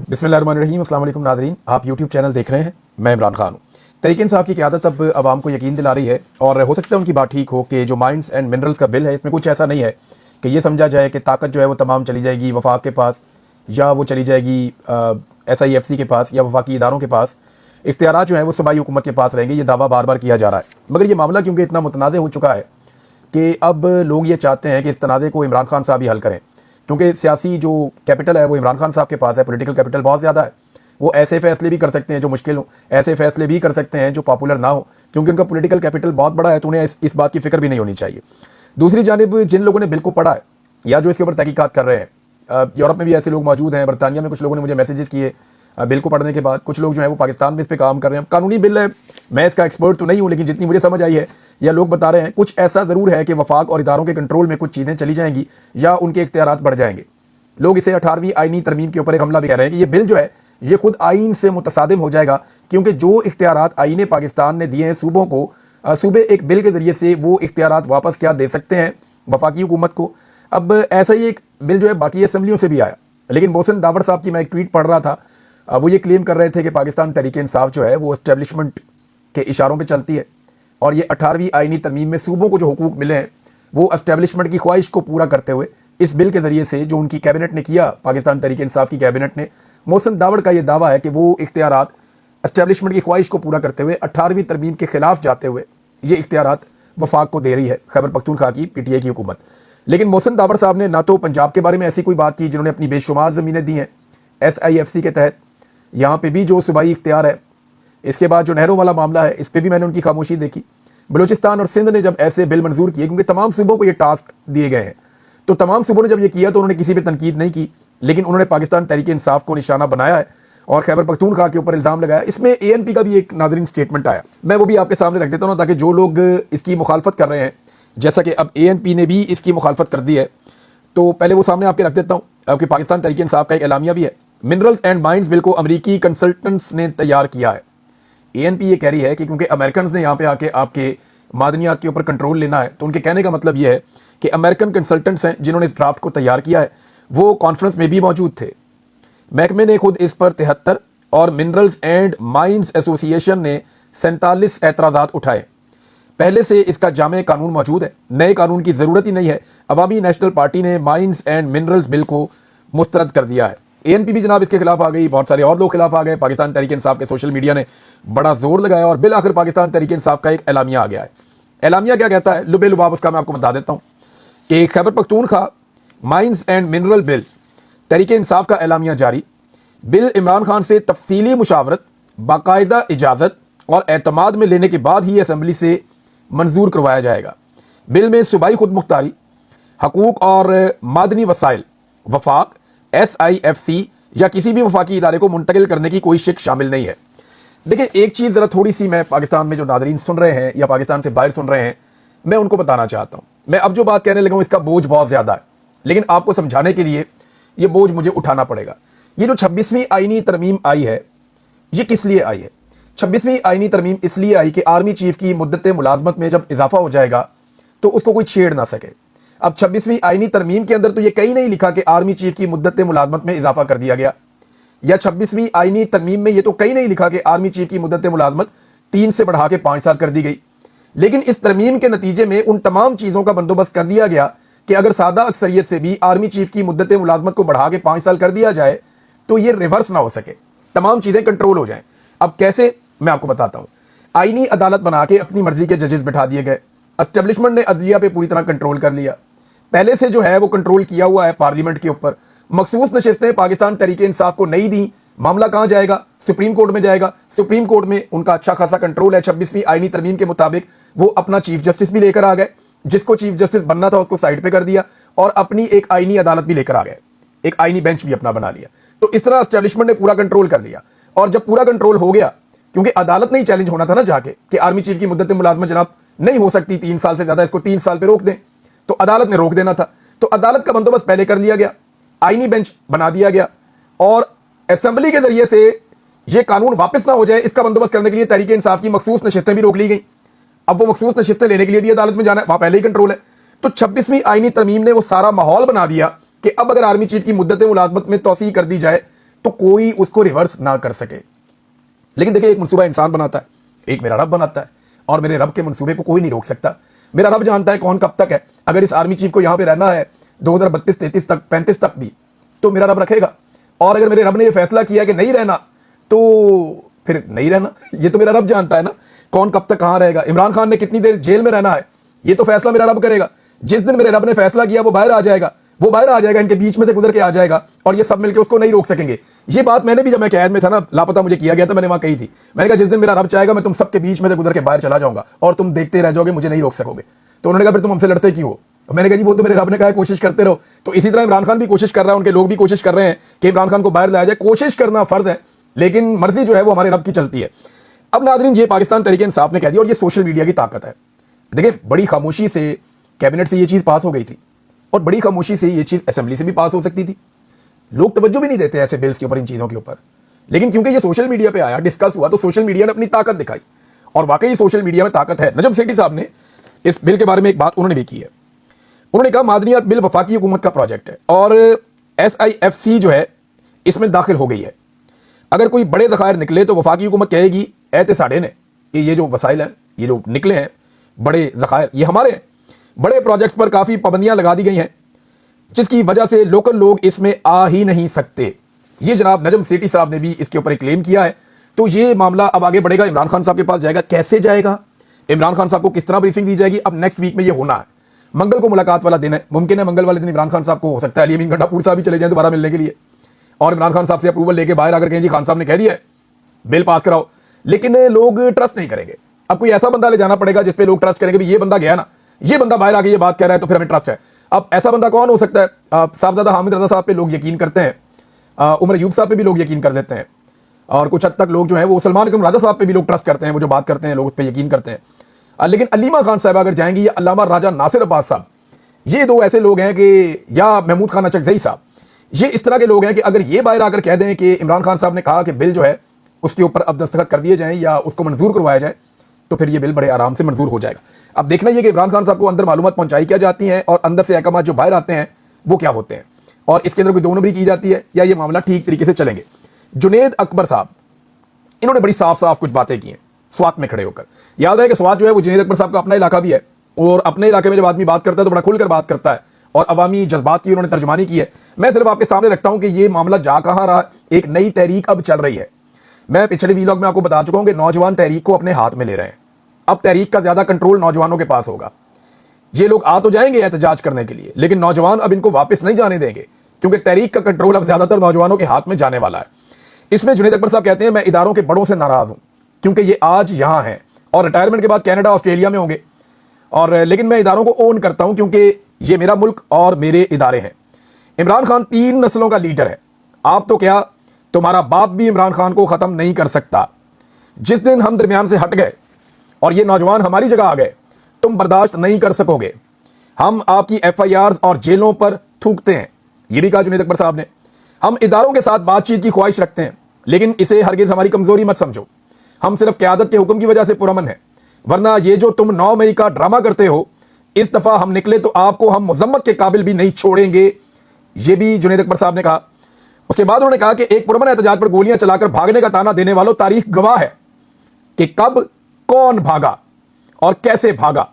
बिस्मिल्लाहिर्रहमानिर्रहीम। अस्सलाम वालेकुम नाज़रीन, आप यूट्यूब चैनल देख रहे हैं। मैं इमरान खान हूँ। तहरीक इंसाफ की क़यादत अब आवाम को यकीन दिला रही है और हो सकता है उनकी बात ठीक हो कि जो माइंस एंड मिनरल्स का बिल है इसमें कुछ ऐसा नहीं है कि ये समझा जाए कि ताकत जो है वो तमाम चली जाएगी वफाक के पास या वो चली जाएगी SIFC के पास या वफाकी इदारों के पास। इख्तियारात जो है वो सूबाई हुकूमत के पास रहेंगे। ये दावा बार बार किया जा रहा है, मगर ये मामला क्योंकि इतना मुतनाज़ हो चुका है कि अब लोग ये चाहते हैं कि इस तनाज़े को इमरान खान साहब ही हल करें, क्योंकि सियासी जो कैपिटल है वो इमरान खान साहब के पास है। पॉलिटिकल कैपिटल बहुत ज़्यादा है। वो ऐसे फैसले भी कर सकते हैं जो मुश्किल हो, ऐसे फैसले भी कर सकते हैं जो पॉपुलर ना हो, क्योंकि उनका पॉलिटिकल कैपिटल बहुत बड़ा है। तो उन्हें इस बात की फिक्र भी नहीं होनी चाहिए। दूसरी जानिब जिन लोगों ने बिल को पढ़ा है या जो इसके ऊपर तहकीकात कर रहे हैं, यूरोप में भी ऐसे लोग मौजूद हैं, बरतानिया में कुछ लोगों ने मुझे मैसेजेस किए बिल को पढ़ने के बाद। कुछ लोग जो है वो पाकिस्तान में इस पर काम कर रहे हैं। कानूनी बिल है, मैं इसका एक्सपर्ट तो नहीं हूँ, लेकिन जितनी मुझे समझ आई है या लोग बता रहे हैं, कुछ ऐसा ज़रूर है कि वफाक और इदारों के कंट्रोल में कुछ चीज़ें चली जाएंगी या उनके इख्तियारात बढ़ जाएंगे। लोग इसे 18वीं आईनी तरमीम के ऊपर एक हमला भी कह रहे हैं कि ये बिल जो है ये खुद आइन से मुतसादिम हो जाएगा, क्योंकि जो इख्तियारात आईने पाकिस्तान ने दिए हैं सूबों को, सूबे एक बिल के ज़रिए से वो इख्तियारात वापस क्या दे सकते हैं वफाकी हुकूमत को। अब ऐसा ही एक बिल जो है बाकी असम्बलियों से भी आया, लेकिन मोहसिन दावर साहब की मैं एक ट्वीट पढ़ रहा था, वो ये क्लेम कर रहे थे कि पाकिस्तान तहरीक इंसाफ जो है वो एस्टेब्लिशमेंट के इशारों पे चलती है और ये 18वीं आईनी तरमीम में सूबों को जो हुकूक मिले हैं वो एस्टेब्लिशमेंट की ख्वाहिश को पूरा करते हुए इस बिल के ज़रिए से जो उनकी कैबिनेट ने किया, पाकिस्तान तहरीक इंसाफ की कैबिनेट ने, मोहसिन दावर का ये दावा है कि वो इख्तियारात एस्टेब्लिशमेंट की ख्वाहिश को पूरा करते हुए 18वीं तरमीम के खिलाफ जाते हुए ये इख्तियारात वफाक को दे रही है खैबर पख्तूनख्वा की PTI की हुकूमत। लेकिन मोहसिन दावर साहब ने ना तो पंजाब के बारे में ऐसी कोई बात की, जिन्होंने अपनी बेशुमार ज़मीनें दी हैं SIFC के तहत, यहाँ पे भी जो सूबाई इख्तियार है। इसके बाद जो नहरों वाला मामला है, इस पर भी मैंने उनकी खामोशी देखी। बलूचिस्तान और सिंध ने जब ऐसे बिल मंजूर किए, क्योंकि तमाम सूबों को ये टास्क दिए गए हैं, तो तमाम सूबों ने जब ये किया तो उन्होंने किसी पे तनकीद नहीं की, लेकिन उन्होंने पाकिस्तान तहरीक इंसाफ को निशाना बनाया है और खैबर पख्तूनख्वा के ऊपर इल्ज़ाम लगाया। इसमें ANP का भी एक नाज़रीन स्टेटमेंट आया, मैं वो भी आपके सामने रख देता हूँ ताकि जो लोग इसकी मुखालफत कर रहे हैं, जैसा कि अब ANP ने भी इसकी मुखालफत कर दी है, तो पहले वो सामने आपके रख देता हूँ। आपके पाकिस्तान तहरीक इंसाफ का एक एलामिया भी है। मिनरल्स एंड माइंस बिल को अमरीकी कंसल्टेंट्स ने तैयार किया है। ANP ये कह रही है कि क्योंकि अमेरिकन ने यहाँ पे आके आपके मादनियात के ऊपर कंट्रोल लेना है, तो उनके कहने का मतलब ये है कि अमेरिकन कंसल्टेंट्स हैं जिन्होंने इस ड्राफ्ट को तैयार किया है, वो कॉन्फ्रेंस में भी मौजूद थे। महकमे ने खुद इस पर 73 और मिनरल्स एंड माइंस एसोसिएशन ने 47 एतराज़ात उठाए। पहले से इसका जामे कानून मौजूद है, नए कानून की ज़रूरत ही नहीं है। अवामी नेशनल पार्टी ने माइंस एंड मिनरल्स बिल को मुस्तरद कर दिया है। ANP भी जनाब इसके खिलाफ आ गई, बहुत सारे और लोग खिलाफ आ गए। पाकिस्तान तहरीक इंसाफ के सोशल मीडिया ने बड़ा जोर लगाया और बिल आखिर पाकिस्तान तहरीक इंसाफ का एक एलामिया आ गया है। एलामिया क्या कहता है, लुबे लुबाब उसका मैं आपको बता देता हूँ कि Khyber Pakhtunkhwa mines and mineral bill Tehreek Insaf का एलामिया जारी। बिल इमरान खान से तफसीली मुशावरत, बाकायदा इजाज़त और एतमाद में लेने के बाद ही असम्बली से मंजूर करवाया जाएगा। बिल में सूबाई खुद मुख्तारी, हकूक और मादनी वसाइल वफाक, SIFC या किसी भी वफाकी इदारे को मुंतकिल करने की कोई शिक शामिल नहीं है। देखिए एक चीज़ ज़रा थोड़ी सी मैं पाकिस्तान में जो नादरीन सुन रहे हैं या पाकिस्तान से बाहर सुन रहे हैं, मैं उनको बताना चाहता हूँ। मैं अब जो बात कहने लगा हूँ इसका बोझ बहुत ज़्यादा है, लेकिन आपको समझाने के लिए ये बोझ मुझे उठाना पड़ेगा। ये जो 26वीं आईनी तरमीम आई है, ये किस लिए आई है? 26वीं आईनी तरमीम इसलिए आई कि आर्मी चीफ की मुद्दत मुलाजमत में जब इजाफा हो जाएगा तो उसको कोई छेड़ ना सके। अब 26वीं आईनी तरमीम के अंदर तो ये कहीं नहीं लिखा कि आर्मी चीफ की मुद्दत मुलाजमत में इजाफा कर दिया गया, या 26वीं आईनी तरमीम में ये तो कहीं नहीं लिखा कि आर्मी चीफ की मुद्दत मुलाजमत 3 से बढ़ा के 5 साल कर दी गई। लेकिन इस तरमीम के नतीजे में उन तमाम चीज़ों का बंदोबस्त कर दिया गया कि अगर सादा अक्सरियत से भी आर्मी चीफ की मुद्दत मुलाजमत को बढ़ा के 5 साल कर दिया जाए तो ये रिवर्स ना हो सके, तमाम चीज़ें कंट्रोल हो जाएं। अब कैसे, मैं आपको बताता हूँ। आईनी अदालत बना के अपनी मर्जी के जजेस बिठा दिए गए। एस्टेब्लिशमेंट ने अदलिया पे पूरी तरह कंट्रोल कर लिया। पहले से जो है वो कंट्रोल किया हुआ है पार्लियामेंट के ऊपर। मखसूस नशिस्तें पाकिस्तान तहरीक इंसाफ को नहीं दी, मामला कहाँ जाएगा? सुप्रीम कोर्ट में जाएगा। सुप्रीम कोर्ट में उनका अच्छा खासा कंट्रोल है। 26वीं आईनी तरमीम के मुताबिक वो अपना चीफ जस्टिस भी लेकर आ गए, जिसको चीफ जस्टिस बनना था उसको साइड पे कर दिया, और अपनी एक आईनी अदालत भी लेकर आ गए, एक आईनी बेंच भी अपना बना लिया। तो इस तरह एस्टेब्लिशमेंट ने पूरा कंट्रोल कर लिया। और जब पूरा कंट्रोल हो गया, क्योंकि अदालत नहीं चैलेंज होना था ना जाके कि आर्मी चीफ की मुद्दत मुलाजमत जनाब नहीं हो सकती 3 साल से ज्यादा, इसको 3 साल पे रोक दें, तो अदालत ने रोक देना था। तो अदालत का बंदोबस्त पहले कर लिया गया, आईनी बेंच बना दिया गया, और असेंबली के जरिए से ये कानून वापस ना हो जाए इसका बंदोबस्त करने के लिए तहरीक इंसाफ की मखसूस नशिस्तें भी रोक ली गई। अब वो मखसूस नशिस्तें लेने के लिए भी अदालत में जाना है, वहां पहले ही कंट्रोल है। तो 26वीं आईनी तरमीम ने वो सारा माहौल बना दिया कि अब अगर आर्मी चीफ की मुद्दत मुलाजमत में तोसी कर दी जाए तो कोई उसको रिवर्स ना कर सके। लेकिन देखिए, एक मनसूबा इंसान बनाता है, एक मेरा रब बनाता है, और मेरे रब के मनसूबे को कोई नहीं रोक सकता। मेरा रब जानता है कौन कब तक है। अगर इस आर्मी चीफ को यहां पे रहना है 2032, 33 तक, 35 तक भी, तो मेरा रब रखेगा। और अगर मेरे रब ने यह फैसला किया कि नहीं रहना, तो फिर नहीं रहना। ये तो मेरा रब जानता है ना कौन कब तक कहां रहेगा। इमरान खान ने कितनी देर जेल में रहना है, ये तो फैसला मेरा रब करेगा। जिस दिन मेरे रब ने फैसला किया वो बाहर आ जाएगा, वो बाहर आ जाएगा, इनके बीच में से गुजर के आ जाएगा, और ये सब मिलकर उसको नहीं रोक सकेंगे। ये बात मैंने भी, जब मैं कैद में था ना, लापता मुझे किया गया था, मैंने वहां कही थी। मैंने कहा जिस दिन मेरा रब चाहेगा मैं तुम सबके बीच में से गुजर के बाहर चला जाऊंगा और तुम देखते रह जाओगे, मुझे नहीं रोक सकोगे। तो उन्होंने कहा फिर तुम हमसे लड़ते क्यों हो? मैंने कहा जी वो तो मेरे रब ने कहा कोशिश करते रहो। तो इसी तरह इमरान खान भी कोशिश कर रहा है, उनके लोग भी कोशिश कर रहे हैं कि इमरान खान को बाहर लाया जाए। कोशिश करना फर्ज है, लेकिन मर्जी जो है वो हमारे रब की चलती है। अब नाज़रीन, ये पाकिस्तान तहरीक इंसाफ ने कह दिया, और ये सोशल मीडिया की ताकत है। देखिए, बड़ी खामोशी से कैबिनेट से ये चीज पास हो गई थी, और बड़ी खामोशी से ये चीज असेंबली से भी पास हो सकती थी। लोग तवज्जो भी नहीं देते ऐसे बिल्स के ऊपर, इन चीजों के ऊपर। लेकिन क्योंकि ये सोशल मीडिया पे आया, डिस्कस हुआ, तो सोशल मीडिया ने अपनी ताकत दिखाई, और वाकई सोशल मीडिया में ताकत है। नजम सेठी साहब ने इस बिल के बारे में एक बात उन्होंने भी की है। उन्होंने कहा मादनियात बिल वफाकी हुकूमत का प्रोजेक्ट है, और SIFC जो है इसमें दाखिल हो गई है। अगर कोई बड़े ज़खायर निकले तो वफाकी हुकूमत कहेगी ऐते साढ़े ने कि ये जो वसाइल हैं, ये जो निकले हैं बड़े ज़खायर, ये हमारे हैं। बड़े प्रोजेक्ट्स पर काफ़ी पाबंदियां लगा दी गई हैं, जिसकी वजह से लोकल लोग इसमें आ ही नहीं सकते। ये जनाब नजम सेठी साहब ने भी इसके ऊपर एक क्लेम किया है। तो ये मामला अब आगे बढ़ेगा, इमरान खान साहब के पास जाएगा। कैसे जाएगा, इमरान खान साहब को किस तरह ब्रीफिंग दी जाएगी, अब नेक्स्ट वीक में ये होना है। मंगल को मुलाकात वाला दिन है, मुमकिन है मंगल वाले दिन इमरान खान साहब को हो सकता है अली अमीन गंडापुर साहब भी चले जाएं दोबारा मिलने के लिए, और इमरान खान साहब से अप्रूवल लेके बाहर आकर कहें जी खान साहब ने कह दिया है बिल पास कराओ। लेकिन लोग ट्रस्ट नहीं करेंगे। अब कोई ऐसा बंदा ले जाना पड़ेगा जिसपे लोग ट्रस्ट करेंगे, ये बंदा गया ना, ये बंदा बाहर आके ये बात कह रहा है, तो फिर हमें ट्रस्ट है। अब ऐसा बंदा कौन हो सकता है? साहबजादा हामिद रजा साहब पे लोग यकीन करते हैं, उमर अयूब साहब पे भी लोग यकीन कर देते हैं, और कुछ हद तक लोग जो है वो सलमान अकरम राजा साहब पे भी लोग ट्रस्ट करते हैं, वो जो बात करते हैं लोग उस पर यकीन करते हैं। लेकिन अलीमा खान साहब अगर जाएंगी, या अल्लामा राजा नासिर अब्बास साहब, ये दो ऐसे लोग हैं कि, या महमूद खान अचकजई साहब, ये इस तरह के लोग हैं कि अगर ये बाहर आकर कह दें कि इमरान खान साहब ने कहा कि बिल जो है उसके ऊपर अब दस्तखत कर दिए जाएं या उसको मंजूर करवाया जाए, तो फिर ये बिल बड़े आराम से मंजूर हो जाएगा। अब देखना ये कि इमरान खान साहब को अंदर मालूमात पहुंचाई क्या जाती हैं, और अंदर से अहकाम जो बाहर आते हैं वो क्या होते हैं, और इसके अंदर कोई दो नंबरी की जाती है, या ये मामला ठीक तरीके से चलेंगे। जुनेद अकबर साहब, इन्होंने बड़ी साफ साफ कुछ बातें की हैं स्वात में खड़े होकर। याद है कि स्वात जो है वो जुनेद अकबर साहब का अपना इलाका भी है, और अपने इलाके में जब आदमी बात करता है तो बड़ा खुलकर बात करता है, और अवामी जज्बात की उन्होंने तर्जुमानी की है। मैं सिर्फ आपके सामने रखता हूं कि ये मामला जा कहां रहा। एक नई तहरीक अब चल रही है। मैं पिछले वीलॉग में आपको बता चुका हूं कि नौजवान तहरीक को अपने हाथ में ले रहे हैं। अब तहरीक का ज्यादा कंट्रोल नौजवानों के पास होगा। ये लोग आ तो जाएंगे एहतजाज करने के लिए, लेकिन नौजवान अब इनको वापस नहीं जाने देंगे, क्योंकि तहरीक का कंट्रोल अब ज्यादातर नौजवानों के हाथ में जाने वाला है। इसमें जुनेद अकबर साहब कहते हैं मैं इदारों के बड़ों से नाराज हूं, क्योंकि ये आज यहां हैं और रिटायरमेंट के बाद कनाडा ऑस्ट्रेलिया में होंगे, और लेकिन मैं इदारों को ओन करता हूं क्योंकि ये मेरा मुल्क और मेरे इदारे हैं। इमरान खान 3 नस्लों का लीडर है। आप तो क्या, तुम्हारा बाप भी इमरान खान को खत्म नहीं कर सकता। जिस दिन हम दरमियान से हट गए और ये नौजवान हमारी जगह आ गए, तुम बर्दाश्त नहीं कर सकोगे। हम आपकी FIRs और जेलों पर थूकते हैं, ये भी कहा जुनेद अकबर साहब ने। हम इदारों के साथ बातचीत की ख्वाहिश रखते हैं, लेकिन इसे हरगिज हमारी कमजोरी मत समझो। हम सिर्फ क़यादत के हुक्म की वजह से पुरअमन है, वरना ये जो तुम 9 मई का ड्रामा करते हो, इस दफा हम निकले तो आपको हम मुजम्मत के काबिल भी नहीं छोड़ेंगे। ये भी जुनेद अकबर साहब ने कहा। उसके बाद उन्होंने कहा कि एक पुरअमन एहतजाज पर गोलियां चलाकर भागने का ताना देने वालों, तारीख गवाह है कि कब कौन भागा और कैसे भागा।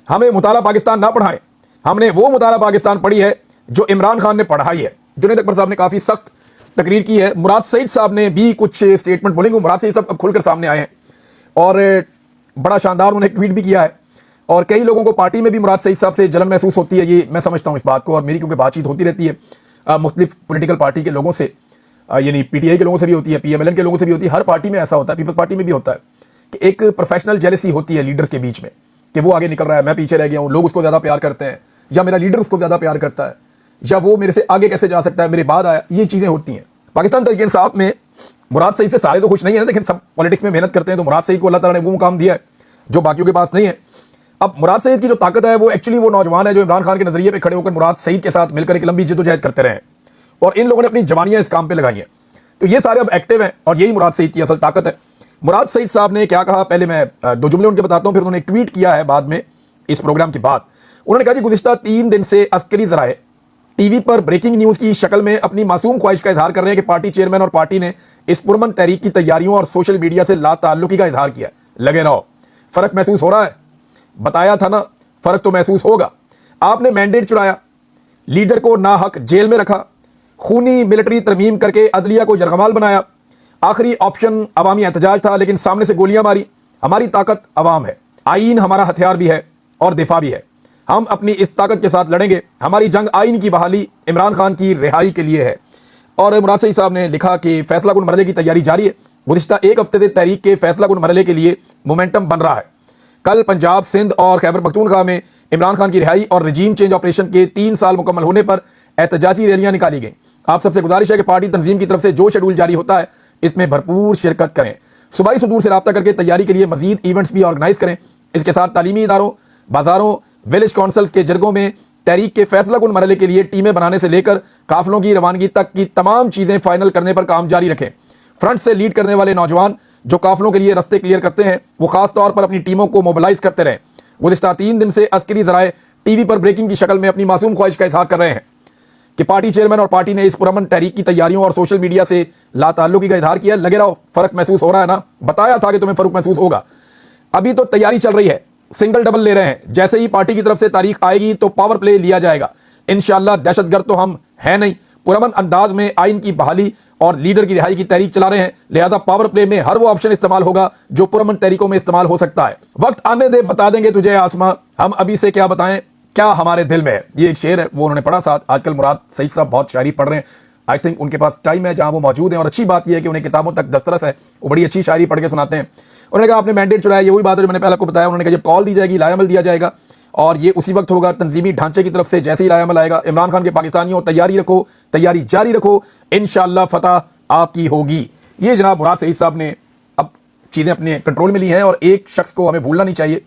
हमें मुताला पाकिस्तान ना पढ़ाएं, हमने वो मुताला पाकिस्तान पढ़ी है जो इमरान खान ने पढ़ाई है। जुनेद अकबर साहब ने काफी सख्त तकरीर की है। मुराद सईद साहब ने भी कुछ स्टेटमेंट बोलेंगे। मुराद सईद साहब अब खुलकर सामने आए हैं और बड़ा शानदार उन्होंने एक ट्वीट भी किया है, और कई लोगों को पार्टी में भी मुराद सईद साहब से जलन महसूस होती है। ये मैं समझता हूं इस बात को, और मेरी क्योंकि बातचीत होती रहती है मुख्तलिफ पोलिटिकल पार्टी के लोगों से, यानी PTI के लोगों से भी होती है, PMLN के लोगों से भी होती है। हर पार्टी में ऐसा होता है, पीपल्स पार्टी में भी होता है कि एक प्रोफेशनल जेलसी होती है लीडर्स के बीच में कि वो आगे निकल रहा है, मैं पीछे रह गया हूं, लोग उसको ज्यादा प्यार करते हैं, या मेरा लीडर उसको ज्यादा प्यार करता है, या वो मेरे से आगे कैसे जा सकता है, मेरे बाद आया। ये चीजें होती हैं पाकिस्तान तहरीक इंसाफ में। मुराद सईद से सारे तो खुश नहीं है, लेकिन सब पॉलिटिक्स में मेहनत करते हैं, तो मुराद सईद को अल्लाह ताला ने वो मुकाम दिया है जो बाकियों के पास नहीं है। अब मुराद सईद की जो ताकत है वो एक्चुअली वो नौजवान है जो इमरान खान के नजरिए पे खड़े होकर मुराद सईद के साथ मिलकर एक लंबी जद्दोजहद करते रहे, और इन लोगों ने अपनी जवानियां इस काम पे लगाई हैं। तो ये सारे अब एक्टिव हैं, और यही मुराद सईद की असल ताकत है। मुराद सईद साहब ने क्या कहा, पहले मैं 2 जुमले उनके बताता हूं, फिर उन्होंने एक ट्वीट किया है बाद में इस प्रोग्राम के बाद। उन्होंने कहा कि गुज़िश्ता 3 दिन से अस्करी ज़राए टीवी पर ब्रेकिंग न्यूज की शक्ल में अपनी मासूम ख्वाहिश का इजहार कर रहे हैं कि पार्टी चेयरमैन और पार्टी ने इस पुरमन तहरीक की तैयारियों और सोशल मीडिया से लाताल्लुकी का इजहार किया। लगे रहो, फर्क महसूस हो रहा है? बताया था ना, फर्क तो महसूस होगा। आपने मैंडेट चुराया, लीडर को नाहक जेल में रखा, खूनी मिलिट्री तरमीम करके अदलिया को यरगमाल बनाया। आखिरी ऑप्शन अवामी एहतजाज था, लेकिन सामने से गोलियां मारी। हमारी ताकत अवाम है, आईन हमारा हथियार भी है और दिफा भी है। हम अपनी इस ताकत के साथ लड़ेंगे। हमारी जंग आईन की बहाली, इमरान खान की रिहाई के लिए है। और मुराद सईद साहब ने लिखा कि फैसला कुन मरहले की तैयारी जारी है। गुज़िश्ता एक हफ्ते से तहरीक के फैसला कुन मरहले के लिए मोमेंटम बन रहा है। कल पंजाब, सिंध और खैबर पख्तूनख्वा में इमरान खान की रिहाई और रजीम चेंज ऑपरेशन के 3 साल मुकम्मल होने पर एहतजाजी रैलियां निकाली गई। आप सबसे गुजारिश है कि पार्टी तंजीम की तरफ से जो शेड्यूल जारी होता है इसमें भरपूर शिरकत करें। सूबाई सदूर से रब्ता करके तैयारी के लिए मजीद इवेंट्स भी ऑर्गेनाइज करें। इसके साथ तालीमी इदारों, बाजारों, विलेज काउंसिल्स के जरगों में तहरीक के फैसला कुन मरहले के लिए टीमें बनाने से लेकर काफिलों की रवानगी तक की तमाम चीजें फाइनल करने पर काम जारी रखें। फ्रंट से लीड करने वाले नौजवान जो काफिलों के लिए रास्ते क्लियर करते हैं, वो खास तौर पर अपनी टीमों को मोबिलाइज करते रहें। गुज़िश्ता 3 दिन से अस्करी ज़राए टीवी पर ब्रेकिंग की शक्ल में अपनी मासूम ख्वाहिश का इजहार कर रहे हैं कि पार्टी चेयरमैन और पार्टी ने इस पुरअमन तहरीक की तैयारियों और सोशल मीडिया से लाताल्लुकी का इजहार किया। लगे रहो, फर्क महसूस हो रहा है ना? बताया था कि तुम्हें फर्क महसूस होगा। अभी तो तैयारी चल रही है, सिंगल डबल ले रहे हैं। जैसे ही पार्टी की तरफ से तारीख आएगी तो पावर प्ले लिया जाएगा इंशाअल्लाह। दहशतगर्द तो हम हैं नहीं, पुरअमन अंदाज में आइन की बहाली और लीडर की रिहाई की तहरीक चला रहे हैं। लिहाजा पावर प्ले में हर वो ऑप्शन इस्तेमाल होगा जो पुरअमन तहरीकों में इस्तेमाल हो सकता है। वक्त आने दे, बता देंगे तुझे आसमां, हम अभी से क्या बताएं क्या हमारे दिल में है। ये एक शेर है, वो उन्होंने पढ़ा साथ। आजकल मुराद सईद साहब बहुत शायरी पढ़ रहे हैं। आई थिंक उनके पास टाइम है जहां वो मौजूद हैं, और अच्छी बात यह है कि उन्हें किताबों तक दस्तरस है। वो बड़ी अच्छी शायरी पढ़ के सुनाते हैं। उन्होंने कहा आपने मैंडेट चुराया, ये वही बात है जो मैंने पहले आपको बताया। उन्होंने कहा जब कॉल दी जाएगी लायामल दिया जाएगा, और ये उसी वक्त होगा तंजीमी ढांचे की तरफ से जैसे ही लायामल आएगा। इमरान खान के पाकिस्तानियों तैयारी रखो, तैयारी जारी रखो, इंशाअल्लाह फतह आपकी होगी। ये जनाब मुराद सईद साहब ने अब चीज़ें अपने कंट्रोल में ली हैं, और एक शख्स को हमें भूलना नहीं चाहिए,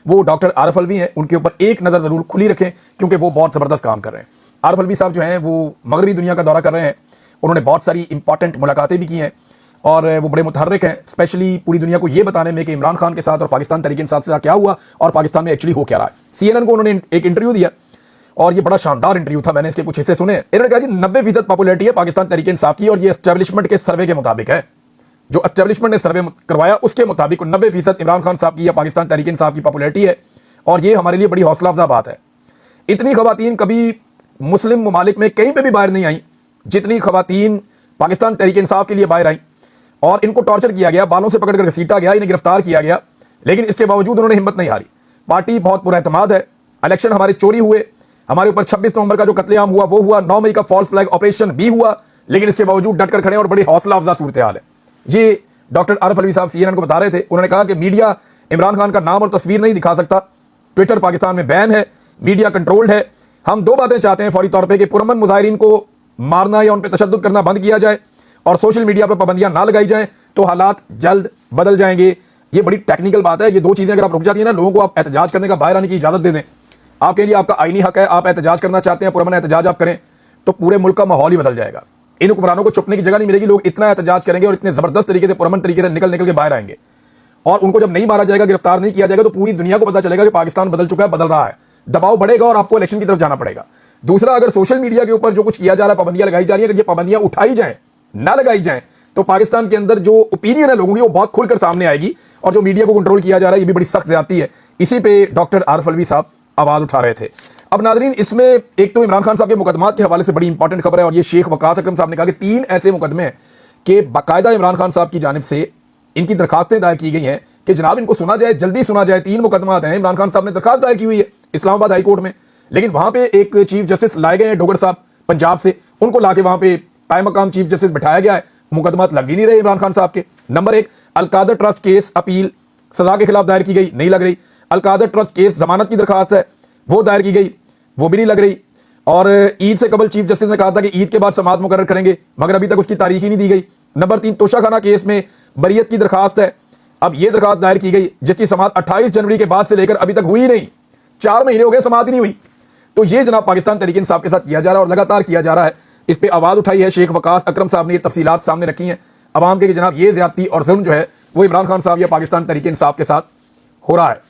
वो डॉक्टर आरिफ अलवी हैं। उनके ऊपर एक नज़र ज़रूर खुली रखें क्योंकि वो बहुत ज़बरदस्त काम कर रहे हैं। आरिफ अलवी साहब जो हैं वो मगरबी दुनिया का दौरा कर रहे हैं। उन्होंने बहुत सारी इंपॉर्टेंट मुलाकातें भी की हैं, और वो बड़े मुतहर्रिक हैं, स्पेशली पूरी दुनिया को ये बताने में कि इमरान खान के साथ और पाकिस्तान तहरीक इंसाफ के साथ क्या हुआ और पाकिस्तान में एक्चुअली हो क्या रहा है। CNN को उन्होंने एक इंटरव्यू दिया, और ये बड़ा शानदार इंटरव्यू था। मैंने इसके कुछ हिस्से सुने। इन्होंने कहा जी 90% पॉपुलैरिटी है पाकिस्तान तहरीक इंसाफ की, और ये एस्टेब्लिशमेंट के सर्वे के मुताबिक है। जो एस्टेब्लिशमेंट ने सर्वे करवाया उसके मुताबिक 90% इमरान खान साहब की या पाकिस्तान तहरीक इंसाफ की पॉपुलैरिटी है, और ये हमारे लिए बड़ी हौसला अफजा बात है। इतनी खवातीन कभी मुस्लिम ममालिक में कहीं पर भी बाहर नहीं आई जितनी खवातीन पाकिस्तान तहरीक इंसाफ के लिए बाहर आई, और इनको टॉर्चर किया गया, बालों से पकड़ कर घसीटा गया, इन्हें गिरफ्तार किया गया, लेकिन इसके बावजूद उन्होंने हिम्मत नहीं हारी। पार्टी बहुत पुरएतमाद है। इलेक्शन हमारे चोरी हुए, हमारे ऊपर 26 नवंबर का जो कत्लेआम हुआ वो हुआ, 9 मई का फॉल्स फ्लैग ऑपरेशन भी हुआ, लेकिन इसके बावजूद डट कर खड़े और बड़ी हौसला अफजा सूरत हाल है। ये डॉक्टर आरिफ अलवी साहब CNN को बता रहे थे। उन्होंने कहा कि मीडिया इमरान खान का नाम और तस्वीर नहीं दिखा सकता, ट्विटर पाकिस्तान में बैन है, मीडिया कंट्रोल्ड है। हम 2 बातें चाहते हैं फौरी तौर पर कि पुरअमन मुजाहिरीन को मारना या उन पर तशद्दुद करना बंद किया जाए, और सोशल मीडिया पर पाबंदियां ना लगाई जाएं, तो हालात जल्द बदल जाएंगे। ये बड़ी टेक्निकल बात है। ये 2 चीजें अगर आप रुक जाती हैं ना, लोगों को आप एहतजाज करने का, बाहर आने की इजाजत दे दें, आपके लिए आपका आईनी हक है, आप एहतजाज करना चाहते हैं, पुरअमन एहतजाज आप करें, तो पूरे मुल्क का माहौल ही बदल जाएगा। इन हुक्मरानों को छुपने की जगह नहीं मिलेगी। लोग इतना एहतजाज करेंगे और इतने जबरदस्त तरीके से, पुरअमन तरीके से निकल के बाहर आएंगे, और उनको जब नहीं मारा जाएगा, गिरफ्तार नहीं किया जाएगा, तो पूरी दुनिया को पता चलेगा कि पाकिस्तान बदल चुका है, बदल रहा है। दबाव बढ़ेगा और आपको इलेक्शन की तरफ जाना पड़ेगा। दूसरा, अगर सोशल मीडिया के ऊपर जो कुछ किया जा रहा है, पाबंदियां लगाई जा रही है, अगर ये पाबंदियां उठाई जाएं, ना लगाई जाएं, तो पाकिस्तान के अंदर जो ओपिनियन है लोगों की वो बहुत खुलकर सामने आएगी, और जो मीडिया को कंट्रोल किया जा रहा है ये भी बड़ी सख्त ज्यादती है। इसी पे डॉक्टर आरिफ अलवी साहब आवाज उठा रहे थे। अब नादरीन, इसमें एक तो इमरान खान साहब के मुकदमात के हवाले से बड़ी इंपॉर्टेंट खबर है, और ये शेख वकास अकरम साहब ने कहा कि 3 ऐसे मुकदमे हैं कि बाकायदा इमरान खान साहब की जानिब से इनकी दरखास्तें दायर की गई हैं कि जनाब इनको सुना जाए, जल्दी सुना जाए। 3 मुकदमात हैं, इमरान खान साहब ने दरखास्त दायर की हुई है इस्लामाबाद हाई कोर्ट में, लेकिन वहां पे एक चीफ जस्टिस लाए गए हैं डोगर साहब पंजाब से, उनको लाके वहां पे कायम मकाम चीफ जस्टिस बिठाया गया है। मुकदमात लग ही नहीं रहे इमरान खान साहब के। Number 1, Al-Qadir trust case appeal सजा के खिलाफ दायर की गई, नहीं लग रही। अलकादर ट्रस्ट केस जमानत की दरखास्त है, वो दायर की गई, वो भी नहीं लग रही। और ईद से कबल चीफ जस्टिस ने कहा था कि ईद के बाद समाअत मुकर्रर करेंगे, मगर अभी तक उसकी तारीख ही नहीं दी गई। नंबर 3, तोशाखाना केस में बरियत की दरखास्त है, अब ये दरखास्त दायर की गई जिसकी समाअत 28 जनवरी के बाद से लेकर अभी तक हुई नहीं, 4 महीने हो गए, समाअत ही नहीं हुई। तो ये जनाब पाकिस्तान तहरीक इंसाफ के साथ किया जा रहा है और लगातार किया जा रहा है। इस पर आवाज उठाई है शेख वकास अकरम साहब ने, ये तफसीलात सामने रखी हैं अवाम के कि जनाब ये ज्यादती और जुल्म जो है वो इमरान खान साहब या पाकिस्तान तहरीक इंसाफ के साथ हो रहा है।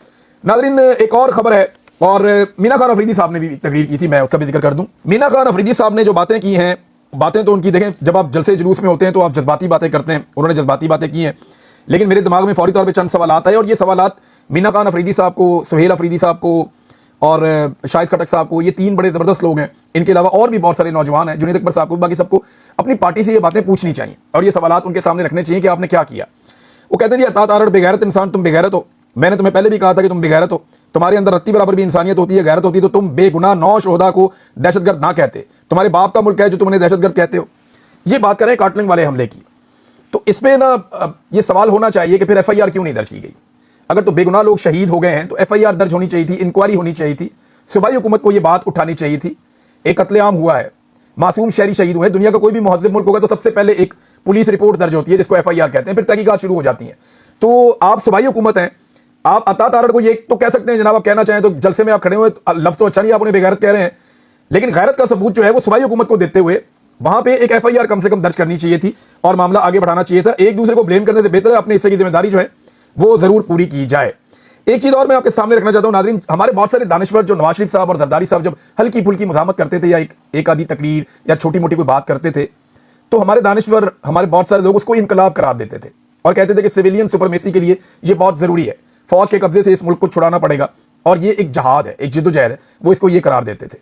नाज़रीन, एक और खबर है اور मीना खान अफरीदी साहब ने भी तकरीर की थी, मैं उसका भी जिक्र कर दूं। मीना खान अफरीदी साहब ने जो बातें की हैं, बातें तो उनकी देखें, जब आप जलसे जुलूस में होते हैं तो आप जज्बाती बातें करते हैं, उन्होंने जज्बाती बातें की हैं, लेकिन मेरे दिमाग में फौरी तौर पे चंद सवालात आए, और ये सवालात मीना खान अफरीदी साहब को, सुहेल अफरीदी साहब को और शाहिद खटक साहब को, ये तीन बड़े ज़बरदस्त लोग हैं, इनके अलावा और भी बहुत सारे नौजवान हैं, जुनैद अकबर साहब को, बाकी सबको अपनी पार्टी से ये बातें पूछनी चाहिए और ये सवालात उनके सामने रखने चाहिए कि आपने क्या किया। वो कहते हैं जी अतात आरड़ बेगैरत इंसान, तुम बेगैरत हो, मैंने तुम्हें पहले भी कहा था कि तुम बेगैरत हो, तुम्हारे अंदर रत्ती बराबर भी इंसानियत होती है, गैरत होती है, तो तुम बेगुनाह 9 शोहदा को दहशतगर्द ना कहते, तुम्हारे बाप का मुल्क है जो तुम उन्हें दहशतगर्द कहते हो। ये बात करें काटलिंग वाले हमले की, तो इस पे ना ये सवाल होना चाहिए कि फिर FIR क्यों नहीं दर्ज की गई? अगर तो बेगुनाह लोग शहीद हो गए हैं तो FIR दर्ज होनी चाहिए थी, इंक्वायरी होनी चाहिए थी, सूबाई हुकूमत को ये बात उठानी चाहिए थी। एक कत्लेआम हुआ है, मासूम शहरी शहीद हुए, दुनिया का कोई भी महज़्ज़ब मुल्क होगा तो सबसे पहले एक पुलिस रिपोर्ट दर्ज होती है जिसको FIR कहते हैं, फिर तहकीकात शुरू हो जाती हैं। तो आप सूबाई हुकूमत हैं, आप अतात आरड़ को ये तो कह सकते हैं जनाब, आप कहना चाहें तो जलसे में आप खड़े हुए, लफ्ज़ तो अच्छा नहीं, आप उन्हें बेगैरत कह रहे हैं, लेकिन गैरत का सबूत जो है वो सूबाई हुकूमत को देते हुए वहां पे एक FIR कम से कम दर्ज करनी चाहिए थी और मामला आगे बढ़ाना चाहिए था। एक दूसरे को ब्लेम करने से बेहतर है अपने हिस्से की जिम्मेदारी जो है वो जरूर पूरी की जाए। एक चीज और मैं आपके सामने रखना चाहता हूं नाज़रीन, हमारे बहुत सारे दानिश्वर जो नवाज शरीफ साहब और जरदारी साहब जब हल्की फुल्की मज़ामत करते थे या एक आधी तकरीर या छोटी मोटी कोई बात करते थे, तो हमारे दानिश्वर, हमारे बहुत सारे लोग उसको इनकलाब करार देते थे और कहते थे कि सिविलियन सुपरमेसी के लिए ये बहुत जरूरी है, फौज के कब्जे से इस मुल्क को छुड़ाना पड़ेगा और ये एक जहाद है, एक जिद्दोजहद है, वो इसको ये करार देते थे।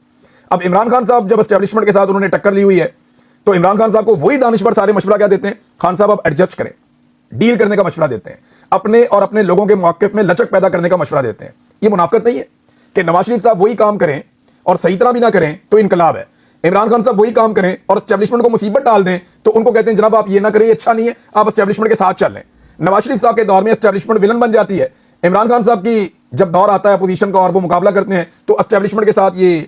अब इमरान खान साहब जब एस्टेब्लिशमेंट के साथ उन्होंने टक्कर ली हुई है, तो इमरान खान साहब को वही दानिश्वर सारे मशवरा क्या देते हैं, खान साहब आप एडजस्ट करें, डील करने का मशवरा देते हैं, अपने और अपने लोगों के मौक़िफ़ में लचक पैदा करने का मशवरा देते हैं। ये मुनाफिकत नहीं है कि नवाज शरीफ साहब वही काम करें और सही तरह भी ना करें तो इनकलाब है, इमरान खान साहब वही काम करें और एस्टेब्लिशमेंट को मुसीबत डाल दें तो उनको कहते हैं जनाब आप ये ना करें, ये अच्छा नहीं है, आप एस्टेब्लिशमेंट के साथ चल लें। नवाज शरीफ साहब के दौर में एस्टेब्लिशमेंट विलन बन जाती है, इमरान खान साहब की जब दौर आता है पोजीशन का और वो मुकाबला करते हैं तो एस्टेब्लिशमेंट के साथ ये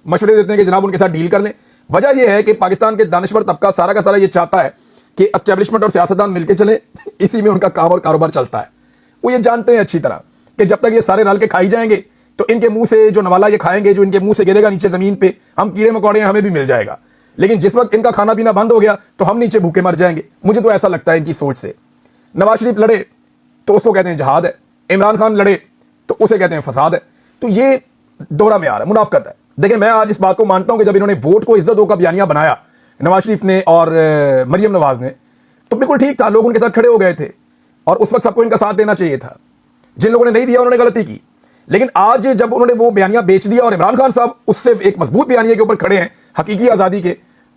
मशवरे देते हैं कि जनाब उनके साथ डील कर लें। वजह यह है कि पाकिस्तान के दानिश्वर तबका सारा का सारा ये चाहता है कि एस्टेब्लिशमेंट और सियासतदान मिलकर चले, इसी में उनका काम और कारोबार चलता है। वो ये जानते हैं अच्छी तरह कि जब तक ये सारे रल के खाई जाएंगे तो इनके मुंह से जो नवाला ये खाएंगे, जो इनके मुंह से गिरेगा नीचे जमीन पे, हम कीड़े मकोड़े हमें भी मिल जाएगा, लेकिन जिस वक्त इनका खाना पीना बंद हो गया तो हम नीचे भूखे मर जाएंगे। मुझे तो ऐसा लगता है इनकी सोच से। नवाज शरीफ लड़े तो उसको कहते हैं जहाद है, इमरान खान लड़े तो उसे कहते हैं फसाद है। तो ये दोहरा मेयार है, मुनाफिकत है। देखिए मैं आज इस बात को मानता हूं कि जब इन्होंने वोट को इज्जत दो का बयानिया बनाया नवाज शरीफ ने और मरियम नवाज ने, तो बिल्कुल ठीक था, लोग उनके साथ खड़े हो गए थे और उस वक्त सबको इनका साथ देना चाहिए था। जिन लोगों ने नहीं दिया उन्होंने गलती की, लेकिन आज जब उन्होंने वो बयानिया बेच दिया और इमरान खान साहब उससे एक मजबूत बयानिया के ऊपर खड़े हैं हकीकी आज़ादी के,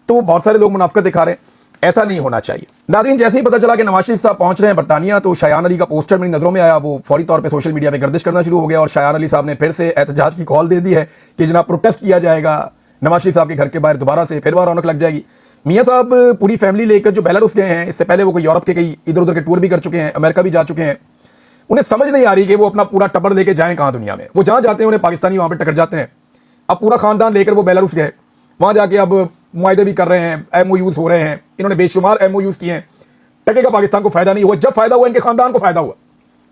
तो बहुत सारे लोग मुनाफिकत दिखा रहे हैं। ऐसा नहीं होना चाहिए। नाज़रीन जैसे ही पता चला कि नवाज शरीफ साहब पहुंच रहे हैं बरतानिया, तो शायान अली का पोस्टर मेरी नज़रों में आया, वो फौरी तौर पे सोशल मीडिया पे गर्दिश करना शुरू हो गया और शायान अली साहब ने फिर से एहतजाज की कॉल दे दी है कि जनाब प्रोटेस्ट किया जाएगा नवाज शरीफ साहब के घर के बाहर, दोबारा से फिर वहाँ रौनक लग जाएगी। मियाँ साहब पूरी फैमिली लेकर जो बेलारूस गए हैं, इससे पहले वो कोई यूरोप के कई इधर उधर के टूर भी कर चुके हैं, अमेरिका भी जा चुके हैं, उन्हें समझ नहीं आ रही कि वो अपना पूरा टब्बर लेके जाएं कहाँ दुनिया में। वो जहाँ जाते हैं उन्हें पाकिस्तानी वहाँ पर टकर जाते हैं। अब पूरा खानदान लेकर वो बेलारूस गए, वहाँ जाके अब मुआहदे भी कर रहे हैं, MOUs हो रहे हैं, इन्होंने बेशुमार MOUs किए हैं। टके का पाकिस्तान को फायदा नहीं हुआ, जब फायदा हुआ इनके खानदान को फायदा हुआ।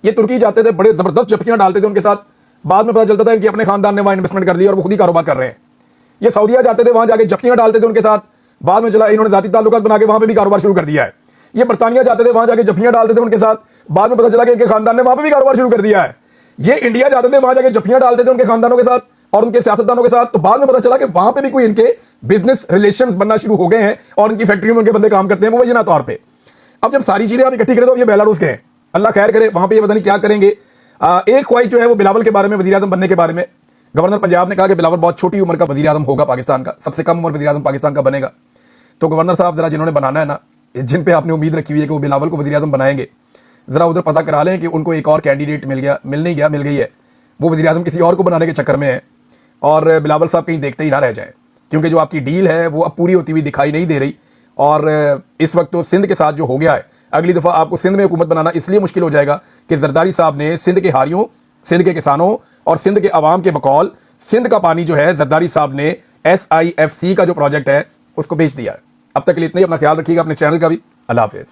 ये तुर्की जाते थे, बड़े जबरदस्त झपकियां डालते थे उनके साथ, बाद में पता चलता था कि अपने खानदान ने वहाँ इन्वेस्टमेंट कर ली और वो खुद ही कारोबार कर रहे हैं। ये सऊदीया जाते थे, वहाँ जाके झपकियां डालते थे उनके साथ, बाद में चला इन्होंने जाती ताल्लुकात बना के वहाँ पे भी कारोबार शुरू कर दिया है। ये बरतानिया जाते थे, वहाँ जाके झपकियां डालते थे उनके साथ, बाद में पता चला कि इनके खानदान ने वहाँ पे भी कारोबार शुरू कर दिया है। ये इंडिया जाते थे, वहाँ जाके झपकियां डालते थे उनके खानदानों के साथ और उनके सियासतदानों के साथ, तो बाद में पता चला कि वहां पे भी कोई इनके बिजनेस रिलेशंस बनना शुरू हो गए हैं और इनकी फैक्ट्री में उनके बंदे काम करते हैं मुबैना तौर पे। अब जब सारी चीजें आप इकट्ठी करें तो ये बेलारूस के हैं, अल्लाह खैर करे, वहां पे ये पता नहीं क्या करेंगे। एक ख्वाहिश जो है वो बिलावल के बारे में, वज़ीर आज़म बनने के बारे में, गवर्नर पंजाब ने कहा कि बिलावल बहुत छोटी उम्र का वज़ीर आज़म होगा पाकिस्तान का, सबसे कम उम्र वज़ीर आज़म पाकिस्तान का बनेगा। तो गवर्नर साहब जरा जिन्होंने बनाना है ना, जिन पे आपने उम्मीद रखी हुई है कि वो बिलावल को वज़ीर आज़म बनाएंगे, जरा उधर पता करा लें कि उनको एक और कैंडिडेट मिल गई है, वो वज़ीर आज़म किसी और को बनाने के चक्कर में है और बिलावल साहब कहीं देखते ही ना रह जाए, क्योंकि जो आपकी डील है वो अब पूरी होती हुई दिखाई नहीं दे रही। और इस वक्त तो सिंध के साथ जो हो गया है, अगली दफ़ा आपको सिंध में हुकूमत बनाना इसलिए मुश्किल हो जाएगा कि जरदारी साहब ने सिंध के हारियों, सिंध के किसानों और सिंध के अवाम के बकौल सिंध का पानी जो है जरदारी साहब ने SIFC का जो प्रोजेक्ट है उसको बेच दिया है। अब तक के लिए इतना ही, अपना ख्याल रखिएगा, अपने चैनल का भी। अल्लाह हाफिज़।